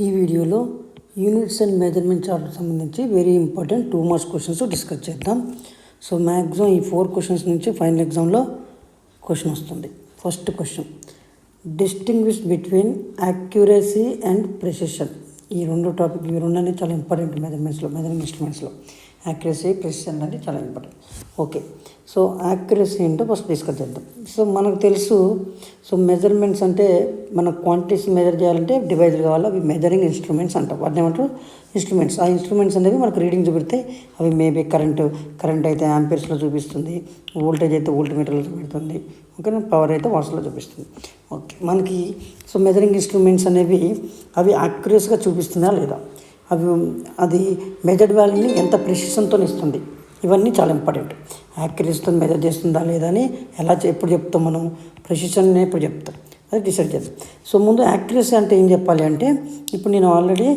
ఈ వీడియోలో units and measurement చార్ట్కి సంబంధించి very important 2 marks questions discuss చేద్దాం. సో మ్యాక్సిమం ఈ 4 క్వశ్చన్స్ నుంచి ఫైనల్ ఎగ్జామ్లో క్వశ్చన్ వస్తుంది. First question, distinguish between accuracy and precision. ఈ రెండు అనేది చాలా ఇంపార్టెంట్ మెజరింగ్ ఇన్స్ట్రుమెంట్స్లో. యాక్యురసీ, ప్రెసిషన్ అనేది చాలా ఇంపార్టెంట్. ఓకే, సో యాక్యురసీ ఏంటో ఫస్ట్ డిస్కస్ చేద్దాం. సో మనకు తెలుసు, సో మెజర్మెంట్స్ అంటే మన క్వాంటిటీస్ మెజర్ చేయాలంటే డివైజర్ కావాలి. అవి మెజరింగ్ ఇన్స్ట్రుమెంట్స్ అంటాం. వాటిని ఏమంటారు? ఇన్స్ట్రుమెంట్స్. ఆ ఇన్స్ట్రుమెంట్స్ అనేవి మనకు రీడింగ్ చూపిస్తాయి. అవి మేబీ కరెంట్ అయితే యాంపియర్స్లో చూపిస్తుంది, వోల్టేజ్ అయితే వోల్ట్మీటర్లో చూపిస్తుంది, ఓకే, పవర్ అయితే వాట్స్లో చూపిస్తుంది. ఓకే, మనకి సో మెజరింగ్ ఇన్స్ట్రుమెంట్స్ అనేవి అవి యాక్యురస్గా చూపిస్తుందా లేదా, అది మెజర్డ్ వాల్యూని ఎంత ప్రెసిషన్తో ఇస్తుంది, ఇవన్నీ చాలా ఇంపార్టెంట్. యాక్యురసీతో మెజర్ చేస్తుందా లేదా అని ఎప్పుడు చెప్తాం మనం? ప్రెసిషన్ని ఎప్పుడు చెప్తాం, అది డిసైడ్ చేద్దాం. సో ముందు యాక్యురసీ అంటే ఏం చెప్పాలి అంటే, ఇప్పుడు నేను ఆల్రెడీ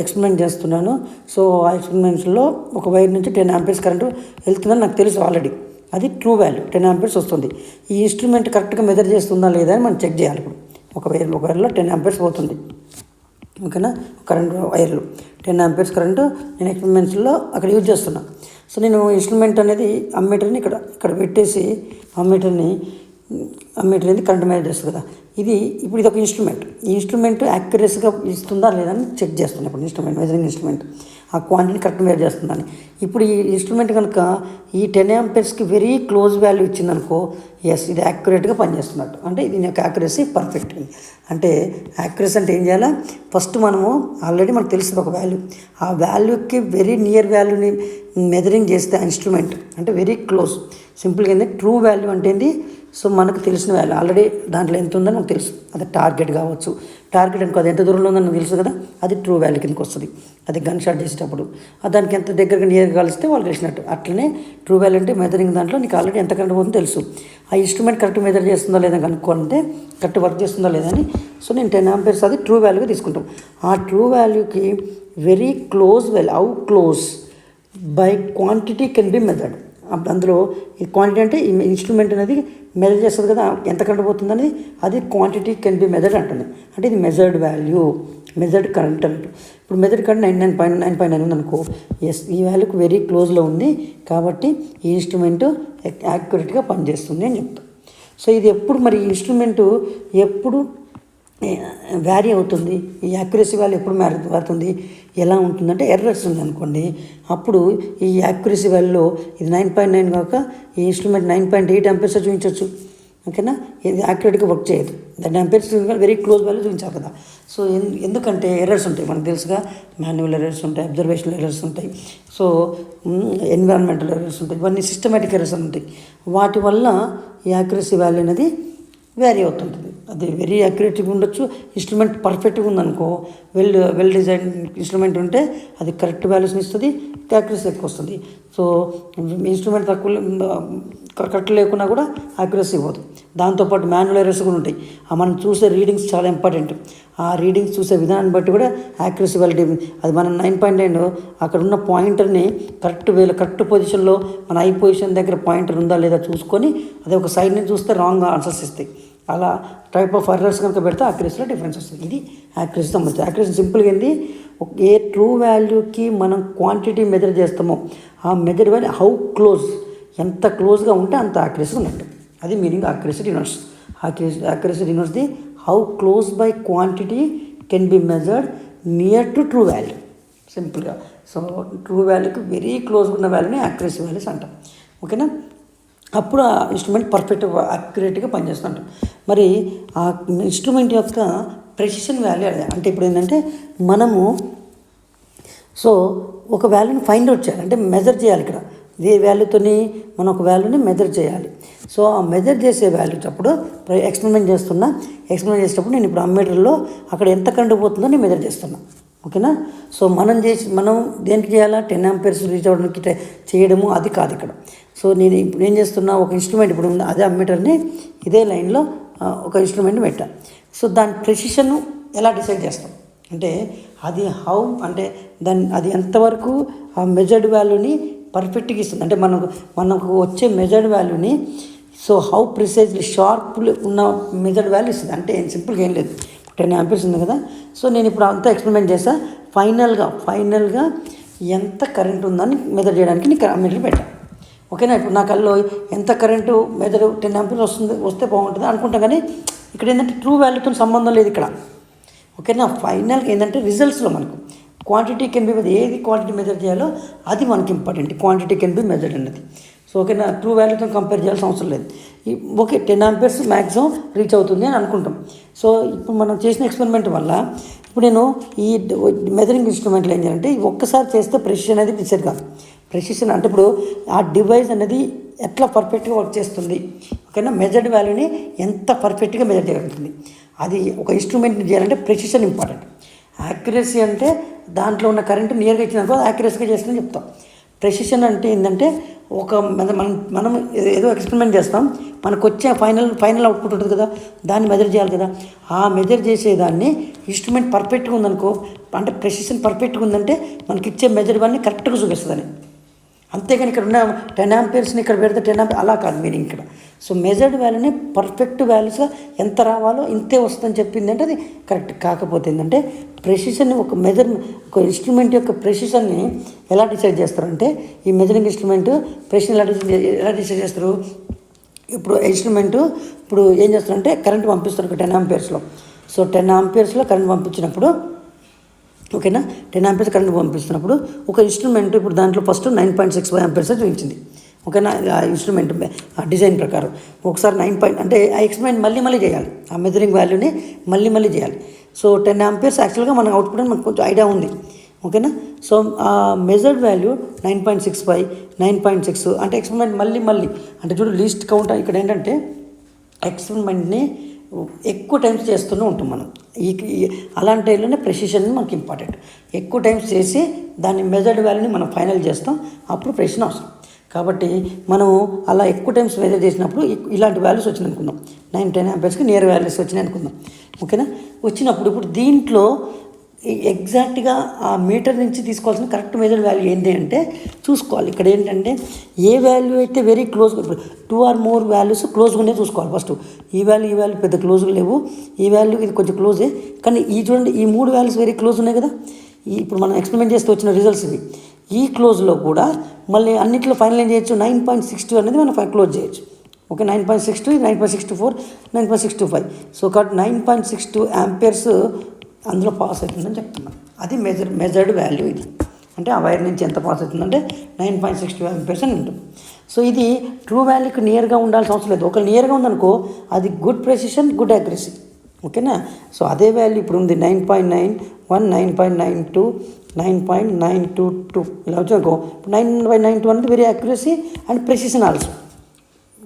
ఎక్స్పెరిమెంట్ చేస్తున్నాను. సో ఆ ఎక్స్పెరిమెంట్స్లో ఒక వైర్ నుంచి 10 ఆంపియర్స్ కరెంటు వెళ్తుందని నాకు తెలుసు ఆల్రెడీ. అది ట్రూ వాల్యూ 10 ఆంపియర్స్ వస్తుంది. ఈ ఇన్స్ట్రుమెంట్ కరెక్ట్గా మెజర్ చేస్తుందా లేదా అని మనం చెక్ చేయాలి. ఇప్పుడు ఒక వైర్లో 10 ఆంపియర్స్ పోతుంది, ఓకేనా, కరెంట్ వైర్లు 10 ఆంపియర్స్ కరెంటు నేను ఎక్స్పెరిమెంట్స్లో అక్కడ యూజ్ చేస్తున్నా. సో నేను ఇన్స్ట్రుమెంట్ అనేది అమ్మీటర్ని ఇక్కడ పెట్టేసి అమ్మీటర్ అనేది కరెంట్ మెజర్ చేస్తుంది కదా. ఇప్పుడు ఇది ఒక ఇన్స్ట్రుమెంట్. ఈ ఇన్స్ట్రుమెంట్ యాక్యురసీగా ఇస్తుందా లేదా అని చెక్ చేస్తున్నాను. ఇప్పుడు మెజరింగ్ ఇన్స్ట్రుమెంట్ ఆ క్వాంటిటీని కరెక్ట్ మెజర్ చేస్తుందని. ఇప్పుడు ఈ ఇన్స్ట్రుమెంట్ కనుక ఈ 10 ఆంపియర్స్కి వెరీ క్లోజ్ వాల్యూ ఇచ్చిందనుకో, ఎస్, ఇది యాక్యురేట్గా పనిచేస్తున్నట్టు, అంటే దీని యొక్క యాక్యురసీ పర్ఫెక్ట్. అంటే యాక్యురసీ అంటే ఏం చేయాలా? ఫస్ట్ ఆల్రెడీ మనకు తెలుస్తుంది ఒక వాల్యూ, ఆ వాల్యూకి వెరీ నియర్ వాల్యూని మెజరింగ్ చేస్తే ఆ ఇన్స్ట్రుమెంట్ అంటే వెరీ క్లోజ్. సింపుల్గా ఏంటంటే ట్రూ వాల్యూ అంటే ఏంటి? సో మనకు తెలిసిన వాల్యూ ఆల్రెడీ దాంట్లో ఎంత ఉందని మనకు తెలుసు. అది టార్గెట్ కావచ్చు. టార్గెట్ అనుకో, అది ఎంత దూరంలో ఉందని నాకు తెలుసు కదా, అది ట్రూ వాల్యూ కిందకి వస్తుంది. అది గన్ షాట్ చేసేటప్పుడు దానికి ఎంత దగ్గరగా నియర్గా కలిస్తే వాళ్ళు తెలిసినట్టు. అట్లనే ట్రూ వాల్యూ అంటే మెజరింగ్ దాంట్లో నీకు ఆల్రెడీ ఎంత కరెంట్ పోతుందో తెలుసు. ఆ ఇన్స్ట్రుమెంట్ కరెక్ట్ మెజర్ చేస్తుందా లేదా కనుక్కోవాలంటే, కరెక్ట్ వర్క్ చేస్తుందా లేదా అని. సో నేను 10 ఆంపియర్స్ అది ట్రూ వాల్యూగా తీసుకుంటాం. ఆ ట్రూ వాల్యూకి very close value, how close by quantity can be measured. అందులో ఈ క్వాంటిటీ అంటే ఈ ఇన్స్ట్రుమెంట్ అనేది మెజర్ చేస్తుంది కదా, ఎంత కరెంట్ పోతుంది అనేది, అది క్వాంటిటీ కెన్ బి మెజర్డ్ అంటుంది. అంటే ఇది మెజర్డ్ వాల్యూ, మెజర్డ్ కరెంట్ అన్నట్టు. ఇప్పుడు మెజర్డ్ కరెంట్ 99.9 ఉంది అనుకో, ఎస్, ఈ వాల్యూకి వెరీ క్లోజ్లో ఉంది కాబట్టి ఈ ఇన్స్ట్రుమెంట్ యాక్యురేట్గా పనిచేస్తుంది అని చెప్తాం. సో ఇది ఎప్పుడు మరి ఇన్స్ట్రుమెంటు ఎప్పుడు వ్యారీ అవుతుంది, ఈ యాక్యురసీ వాల్యూ ఎప్పుడు మారుతుంది, ఎలా ఉంటుందంటే ఎర్రర్స్ ఉంది అనుకోండి, అప్పుడు ఈ యాక్యురసీ వాల్యూలో ఇది 9.9 కాక ఈ ఇన్స్ట్రుమెంట్ 9.8 ఆంపియర్స్ చూపించవచ్చు, ఓకేనా. ఇది యాక్యురేట్గా వర్క్ చేయదు. 10 ఆంపియర్స్ వెరీ క్లోజ్ వాల్యూ చూపించాలి కదా. సో ఎందుకంటే ఎర్రర్స్ ఉంటాయి, మనకు తెలుసుగా, మాన్యువల్ ఎర్రర్స్ ఉంటాయి, అబ్జర్వేషనల్ ఎర్రర్స్ ఉంటాయి, సో ఎన్విరాన్మెంటల్ ఎర్రర్స్ ఉంటాయి, ఇవన్నీ సిస్టమేటిక్ ఎర్రర్స్ ఉంటాయి. వాటి వల్ల ఈ యాక్యురసీ వాల్యూ అనేది వ్యారీ అవుతుంటుంది. అది వెరీ యాక్యురేట్గా ఉండొచ్చు. ఇన్స్ట్రుమెంట్ పర్ఫెక్ట్గా ఉందనుకో, వెల్ డిజైన్ ఇన్స్ట్రుమెంట్ ఉంటే అది కరెక్ట్ వాల్యూస్ని ఇస్తుంది, యాక్యురసీ ఎక్కువ వస్తుంది. సో ఇన్స్ట్రుమెంట్ కరెక్ట్ లేకున్నా కూడా యాక్యురసీ ఇవ్వదు. దాంతోపాటు మాన్యువల్ ఎర్రర్స్ కూడా ఉంటాయి. మనం చూసే రీడింగ్స్ చాలా ఇంపార్టెంట్. ఆ రీడింగ్స్ చూసే విధానాన్ని బట్టి కూడా యాక్యురసీ వాల్యూ, అది మనం 9.9 అక్కడ ఉన్న పాయింటర్ని కరెక్ట్ పొజిషన్లో మన ఐ పొజిషన్ దగ్గర పాయింటర్ ఉందా లేదా చూసుకొని, అదే ఒక సైడ్ని చూస్తే రాంగ్ ఆన్సర్స్ ఇస్తాయి. అలా టైప్ ఆఫ్ ఎర్రర్స్ కనుక పెడితే యాక్యురసీలో డిఫరెన్స్ వస్తుంది. ఇది యాక్యురసీ సంబంధించి. యాక్యురసీ సింపుల్గా ఏంది, ఏ ట్రూ వాల్యూకి మనం క్వాంటిటీ మెజర్ చేస్తామో ఆ మెజర్ వాల్యూ హౌ క్లోజ్, ఎంత క్లోజ్గా ఉంటే అంత యాక్యురసీ ఉన్నట్టు. అది meaning accuracy denotes. Accuracy denotes the how close by quantity can be measured near to true value. సింపుల్గా, సో ట్రూ వాల్యూకి వెరీ క్లోజ్గా ఉన్న వాల్యూని యాక్యురసీ వాల్యూస్ అంటాం, ఓకేనా. అప్పుడు ఆ ఇన్స్ట్రుమెంట్ పర్ఫెక్ట్ యాక్యురేట్గా పనిచేస్తుంటాం. మరి ఆ ఇన్స్ట్రుమెంట్ యొక్క ప్రెసిషన్ వాల్యూ అంటే ఇప్పుడు ఏంటంటే, మనము సో ఒక వాల్యూని ఫైండ్ అవుట్ చేయాలి, అంటే మెజర్ చేయాలి. ఇక్కడ ఏ వాల్యూతోని మనం ఒక వాల్యూని మెజర్ చేయాలి. సో ఆ మెజర్ చేసే వాల్యూ అప్పుడు ఎక్స్పెరిమెంట్ చేసేటప్పుడు నేను ఇప్పుడు అమ్మీటర్లో అక్కడ ఎంత కరెంట్ పోతుందో నేను మెజర్ చేస్తున్నా, ఓకేనా. సో మనం దేనికి చేయాలా? 10 ఆంపియర్స్ రీచ్ అవ్వడానికి చేయడము అది కాదు ఇక్కడ. సో నేను ఇప్పుడు ఏం చేస్తున్నా, ఒక ఇన్స్ట్రుమెంట్ ఇప్పుడు ఉంది, అదే అమ్మీటర్ని ఇదే లైన్లో ఒక ఇన్స్ట్రుమెంట్ని పెట్టా. సో దాని ప్రెసిషన్ ఎలా డిసైడ్ చేస్తాం అంటే, అది అంటే అది ఎంతవరకు ఆ మెజర్డ్ వాల్యూని పర్ఫెక్ట్గా ఇస్తుంది, అంటే మనకు వచ్చే మెజర్డ్ వాల్యూని సో హౌ ప్రిసైజ్లీ షార్ప్ ఉన్న మెజర్డ్ వాల్యూ ఇస్తుంది. అంటే సింపుల్గా ఏం లేదు, 10 ఆంపియర్స్ ఉంది కదా. సో నేను ఇప్పుడు అంతా ఎక్స్పెరిమెంట్ చేస్తా. ఫైనల్గా ఎంత కరెంట్ ఉందని మెజర్ చేయడానికి నీకు మీటర్ పెట్టాను. ఓకేనా. ఇప్పుడు నా కల్లో ఎంత కరెంటు మెజర్ 10 ఆంపియర్స్ వస్తే బాగుంటుంది అనుకుంటాం, కానీ ఇక్కడ ఏంటంటే ట్రూ వాల్యూతో సంబంధం లేదు ఇక్కడ. ఓకేనా. ఫైనల్గా ఏంటంటే రిజల్ట్స్లో మనకు క్వాంటిటీ కెన్ బి మెజర్, ఏది క్వాంటిటీ మెజర్ చేయాలో అది మనకి important. Quantity can be measured అన్నది. సో ఓకేనా. ట్రూ వాల్యూతో కంపేర్ చేయాల్సిన అవసరం లేదు. ఓకే 10 ఆంపియర్స్ మ్యాక్సిమం రీచ్ అవుతుంది అని అనుకుంటాం. సో ఇప్పుడు మనం చేసిన ఎక్స్పెరిమెంట్ వల్ల ఇప్పుడు నేను ఈ మెజరింగ్ ఇన్స్ట్రుమెంట్లో ఏం చేయాలంటే ఒక్కసారి చేస్తే ప్రెసిషన్ అనేది డిసైడ్ కాదు. ప్రెసిషన్ అంటే ఇప్పుడు ఆ డివైస్ అనేది ఎట్లా పర్ఫెక్ట్గా వర్క్ చేస్తుంది, ఓకేనా, మెజర్డ్ వాల్యూని ఎంత పర్ఫెక్ట్గా మెజర్ చేయగలుగుతుంది. అది ఒక ఇన్స్ట్రుమెంట్ని చేయాలంటే ప్రెసిషన్ ఇంపార్టెంట్. యాక్యురసీ అంటే దాంట్లో ఉన్న కరెంట్ నియర్గా ఇచ్చినప్పుడు యాక్యురసీగా చేస్తుందని చెప్తాం. ప్రెసిషన్ అంటే ఏంటంటే ఒక మనం ఏదో ఎక్స్పెరిమెంట్ చేస్తాం, మనకు వచ్చే ఫైనల్ అవుట్పుట్ ఉంటుంది కదా, దాన్ని మెజర్ చేయాలి కదా. ఆ మెజర్ చేసేదాన్ని ఇన్స్ట్రుమెంట్ పర్ఫెక్ట్గా ఉందనుకో, అంటే ప్రెసిషన్ పర్ఫెక్ట్గా ఉందంటే మనకి ఇచ్చే మెజర్ వాల్యూని కరెక్ట్గా చూపిస్తుందని. అంతేగాని ఇక్కడ ఉన్న 10 ఆంపియర్స్ని ఇక్కడ పెడితే 10 ఆంపియర్ అలా కాదు మీనింగ్ ఇక్కడ. సో మెజర్డ్ వాల్యూని పర్ఫెక్ట్ వాల్యూస్గా ఎంత రావాలో ఇంతే వస్తుందని చెప్పింది అంటే అది కరెక్ట్. కాకపోతే ఏంటంటే ప్రెసిషన్ ఒక ఇన్స్ట్రుమెంట్ యొక్క ప్రెసిషన్ని ఎలా డిసైడ్ చేస్తారంటే ఈ మెజరింగ్ ఇన్స్ట్రుమెంట్ ప్రెసిషన్ ఎలా డిసైడ్ చేస్తారు. ఇప్పుడు ఇన్స్ట్రుమెంటు ఇప్పుడు ఏం చేస్తారంటే కరెంట్ పంపిస్తారు 10 ఆంపియర్స్లో. సో 10 ఆంపియర్స్లో కరెంట్ పంపించినప్పుడు, ఓకేనా, 10 ఆంపియర్స్ కరెంట్ పంపిస్తున్నప్పుడు ఒక ఇన్స్ట్రుమెంట్ ఇప్పుడు దాంట్లో ఫస్ట్ 9.65 ఆంపియర్స్ చూపించింది. ఓకేనా. ఆ ఇన్స్ట్రుమెంట్ డిజైన్ ప్రకారం ఒకసారి 9 అంటే ఆ ఎక్స్పెరిమెంట్ మళ్ళీ చేయాలి, ఆ మెజరింగ్ వాల్యూని మళ్ళీ చేయాలి. సో 10 ఆంపియర్స్ యాక్చువల్గా మన అవుట్పుట్ అని మనకు కొంచెం ఐడియా ఉంది. ఓకేనా. సో ఆ మెజర్డ్ వాల్యూ 9.65 9.6 అంటే ఎక్స్పెరిమెంట్ మళ్ళీ అంటే చూడు లీస్ట్ కౌంట్. ఇక్కడ ఏంటంటే ఎక్స్పెరిమెంట్ని ఎక్కువ టైమ్స్ చేస్తూనే ఉంటాం మనం. అలాంటి టైంలోనే ప్రెసిషన్ మనకి ఇంపార్టెంట్. ఎక్కువ టైమ్స్ చేసి దాన్ని మెజర్డ్ వాల్యూని మనం ఫైనల్ చేస్తాం, అప్పుడు ప్రెసిషన్ అవసరం. కాబట్టి మనం అలా ఎక్కువ టైమ్స్ మెజర్ చేసినప్పుడు ఇలాంటి వాల్యూస్ వచ్చినాయి అనుకుందాం, 9-10 ఆంపియర్స్కి నియర్ వాల్యూస్ వచ్చినాయి అనుకుందాం. ఓకేనా. వచ్చినప్పుడు ఇప్పుడు దీంట్లో ఎగ్జాక్ట్గా ఆ మీటర్ నుంచి తీసుకోవాల్సిన కరెక్ట్ మెజర్ వాల్యూ ఏంటి అంటే చూసుకోవాలి. ఇక్కడ ఏంటంటే ఏ వాల్యూ అయితే very close, 2 or more values క్లోజ్గా ఉండే చూసుకోవాలి. ఫస్ట్ ఈ వాల్యూ పెద్ద క్లోజ్గా లేవు, ఈ వాల్యూ ఇది కొంచెం క్లోజే, కానీ ఈ చూడండి ఈ 3 వాల్యూస్ వెరీ క్లోజ్ ఉన్నాయి కదా. ఇప్పుడు మనం ఎక్స్పెరిమెంట్ చేస్తే వచ్చిన రిజల్ట్స్ ఇవి. ఈ క్లోజ్లో కూడా మళ్ళీ అన్నింటిలో ఫైనల్ ఏం చేయొచ్చు, 9.62 అనేది మనం క్లోజ్ చేయొచ్చు. ఓకే. 9.62, 9.64, 9.65. సో కాబట్టి 9.62 ఆంపియర్స్ అందులో పాస్ అవుతుందని చెప్తున్నాం. అది మెజర్డ్ వాల్యూ ఇది. అంటే ఆ వైర్ నుంచి ఎంత పాస్ అవుతుందంటే 9.62 ఆంపియర్స్ అని ఉంటుంది. సో ఇది ట్రూ వాల్యూకి నియర్గా ఉండాల్సిన అవసరం లేదు. ఒకవేళ నియర్గా ఉందనుకో అది గుడ్ ప్రెసిషన్, గుడ్ యాక్యురసీ. ఓకేనా. సో అదే వాల్యూ ఇప్పుడు ఉంది 9.91, 9.92, 9.922 ఇలా వచ్చానుకో. 9.92 అనేది very accuracy and precision also.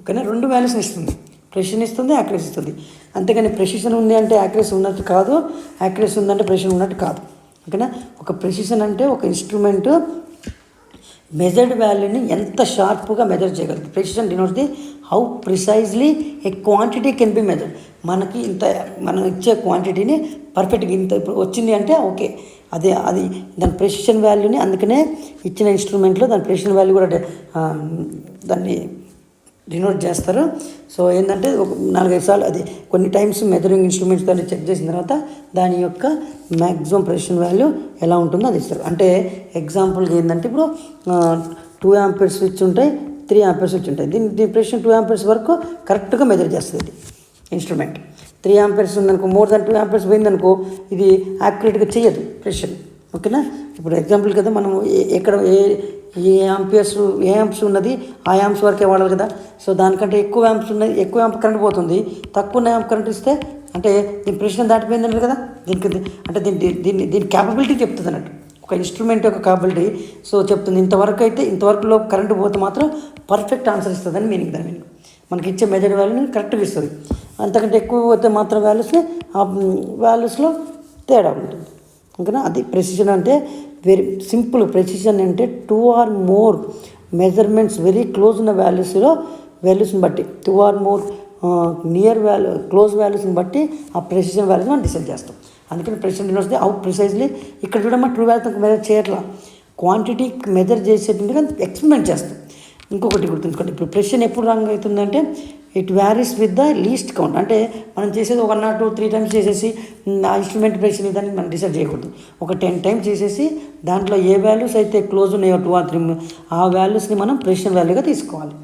ఓకేనా. 2 వాల్యూస్ని ఇస్తుంది, ప్రెసిషన్ ఇస్తుంది, యాక్యురసీ ఇస్తుంది. అంతేగాని ప్రెసిషన్ ఉంది అంటే యాక్యురసీ ఉన్నట్టు కాదు, యాక్యురసీ ఉందంటే ప్రెసిషన్ ఉన్నట్టు కాదు. ఓకేనా. ఒక ప్రెసిషన్ అంటే ఒక ఇన్స్ట్రుమెంట్ మెజర్డ్ వాల్యూని ఎంత షార్ప్గా మెజర్ చేయగలుగుతుంది. Precision denotes the how precisely a quantity can be measured. మనకి ఇంత మనం ఇచ్చే క్వాంటిటీని పర్ఫెక్ట్గా ఇంత ఇప్పుడు వచ్చింది అంటే ఓకే, అది దాని ప్రెసిషన్ వాల్యూని, అందుకనే ఇచ్చిన ఇన్స్ట్రుమెంట్లో దాని ప్రెసిషన్ వాల్యూ కూడా దాన్ని డినోట్ చేస్తారు. సో ఏంటంటే ఒక 4-5 సార్లు అది కొన్ని టైమ్స్ మెజరింగ్ ఇన్స్ట్రుమెంట్స్ దాన్ని చెక్ చేసిన తర్వాత దాని యొక్క మ్యాక్సిమం ప్రెసిషన్ వాల్యూ ఎలా ఉంటుందో అది ఇస్తారు. అంటే ఎగ్జాంపుల్గా ఏంటంటే ఇప్పుడు 2 ఆంపియర్స్ స్విచ్ ఉంటాయి, 3 ఆంపియర్స్ స్విచ్ ఉంటాయి. దీని ప్రెసిషన్ 2 ఆంపియర్స్ వరకు కరెక్ట్గా మెజర్ చేస్తుంది ఇన్స్ట్రుమెంట్. 3 ఆంపియర్స్ ఉందనుకో, మోర్ దాన్ 2 ఆంపియర్స్ పోయిందనుకో ఇది యాక్యురేట్గా చేయదు ప్రెసిషన్. ఓకేనా. ఇప్పుడు ఎగ్జాంపుల్ కదా మనం ఎక్కడ ఏ యాంప్స్ ఉన్నది ఆ యాంప్స్ వరకే వాడాలి కదా. సో దానికంటే ఎక్కువ యాంప్స్ ఉన్నది, ఎక్కువ యాంప్ కరెంట్ పోతుంది, తక్కువ యాంప్ కరెంట్ ఇస్తే అంటే దీని ప్రెసిషన్ దాటిపోయింది అన్నట్టు కదా. అంటే దీని క్యాపబిలిటీ చెప్తుంది అన్నట్టు, ఒక ఇన్స్ట్రుమెంట్ యొక్క క్యాపబిలిటీ. సో చెప్తుంది ఇంతవరకులో కరెంట్ పోతే మాత్రం పర్ఫెక్ట్ ఆన్సర్ ఇస్తుందని మీనింగ్. దాని మీనింగ్ మనకి ఇచ్చే మెజర్ వాల్యూని కరెక్ట్గా ఇస్తుంది. అంతకంటే ఎక్కువ పోతే మాత్రం వాల్యూస్లో తేడా ఉంటుంది. ఓకేనా. అది ప్రెసిషన్ అంటే వెరీ సింపుల్. ప్రెసిషన్ అంటే 2 or more measurements very close ఉన్న వాల్యూస్ని బట్టి 2 or more నియర్ క్లోజ్ వాల్యూస్ని బట్టి ఆ ప్రెసిషన్ వాల్యూస్ మనం డిసైడ్ చేస్తాం. అందుకని ప్రెసిషన్ డినోట్స్ హౌ ప్రిసైజ్లీ. ఇక్కడ చూడమ్మా ట్రూ వాల్యూతో మెజర్ చేయట్లా, క్వాంటిటీ మెజర్ చేసేటట్టుగా ఎక్స్పెరిమెంట్ చేస్తాం. ఇంకొకటి గుర్తుంచుకోండి, ఇప్పుడు ప్రెసిషన్ ఎప్పుడు రాంగ్ అవుతుందంటే it varies with the least count. అంటే మనం చేసేది 1 or 2, 3 టైమ్స్ చేసేసి ఆ ఇన్స్ట్రుమెంట్ ప్రెషన్ ఇదని మనం డిసైడ్ చేయకూడదు. ఒక 10 టైమ్స్ చేసేసి దాంట్లో ఏ వాల్యూస్ అయితే క్లోజ్ ఉన్నాయో 2 or 3 ఆ వాల్యూస్ని మనం ప్రెషన్ వాల్యూగా తీసుకోవాలి.